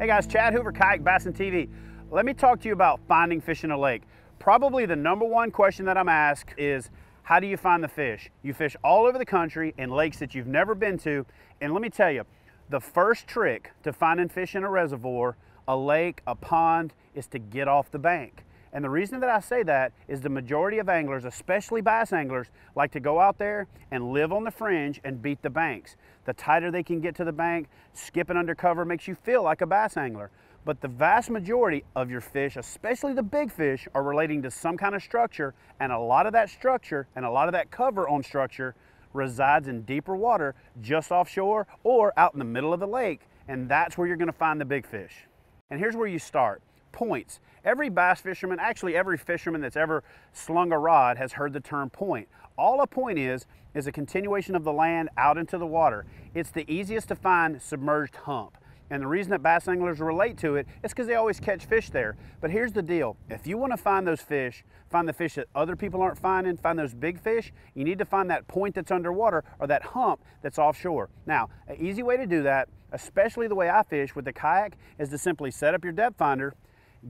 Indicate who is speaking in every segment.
Speaker 1: Hey guys, Chad Hoover, Kayak Bassin TV. Let me talk to you about finding fish in a lake. Probably the number one question that I'm asked is, how do you find the fish? You fish all over the country in lakes that you've never been to, and let me tell you, the first trick to finding fish in a reservoir, a lake, a pond, is to get off the bank. And the reason that I say that is the majority of anglers, especially bass anglers, like to go out there and live on the fringe and beat the banks. The tighter they can get to the bank, skipping undercover makes you feel like a bass angler. But the vast majority of your fish, especially the big fish, are relating to some kind of structure, and a lot of that structure and a lot of that cover on structure resides in deeper water just offshore or out in the middle of the lake, and that's where you're going to find the big fish. And here's where you start. Points. Every bass fisherman, actually every fisherman that's ever slung a rod has heard the term point. All a point is a continuation of the land out into the water. It's the easiest to find submerged hump. And the reason that bass anglers relate to it is because they always catch fish there. But here's the deal. If you want to find those fish, find the fish that other people aren't finding, find those big fish, you need to find that point that's underwater or that hump that's offshore. Now, an easy way to do that, especially the way I fish with the kayak, is to simply set up your depth finder,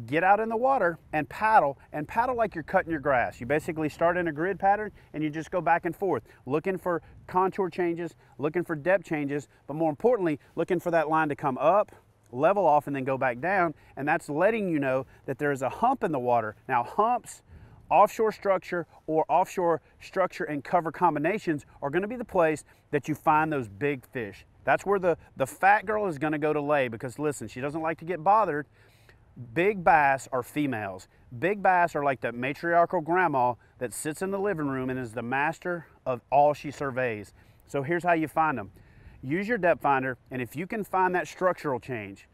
Speaker 1: get out in the water and paddle like you're cutting your grass. You basically start in a grid pattern and you just go back and forth, looking for contour changes, looking for depth changes, but more importantly, looking for that line to come up, level off, and then go back down. And that's letting you know that there is a hump in the water. Now, humps, offshore structure, or offshore structure and cover combinations are going to be the place that you find those big fish. That's where the fat girl is going to go to lay, because listen, she doesn't like to get bothered. Big bass are females. Big bass are like that matriarchal grandma that sits in the living room and is the master of all she surveys. So here's how you find them. Use your depth finder, and if you can find that structural change,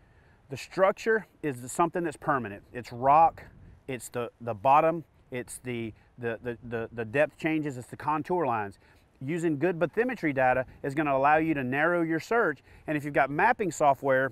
Speaker 1: the structure is something that's permanent. It's rock, it's the bottom, it's the depth changes, it's the contour lines. Using good bathymetry data is going to allow you to narrow your search, and if you've got mapping software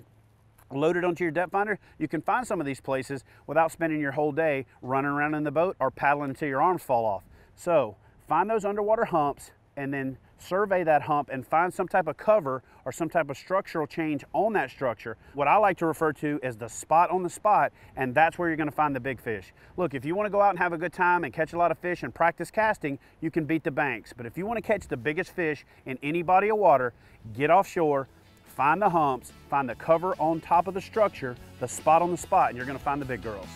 Speaker 1: loaded onto your depth finder, you can find some of these places without spending your whole day running around in the boat or paddling until your arms fall off. So find those underwater humps and then survey that hump and find some type of cover or some type of structural change on that structure. What I like to refer to as the spot on the spot, and that's where you're going to find the big fish. Look, if you want to go out and have a good time and catch a lot of fish and practice casting, you can beat the banks. But if you want to catch the biggest fish in any body of water, get offshore, find the humps, find the cover on top of the structure, the spot on the spot, and you're going to find the big girls.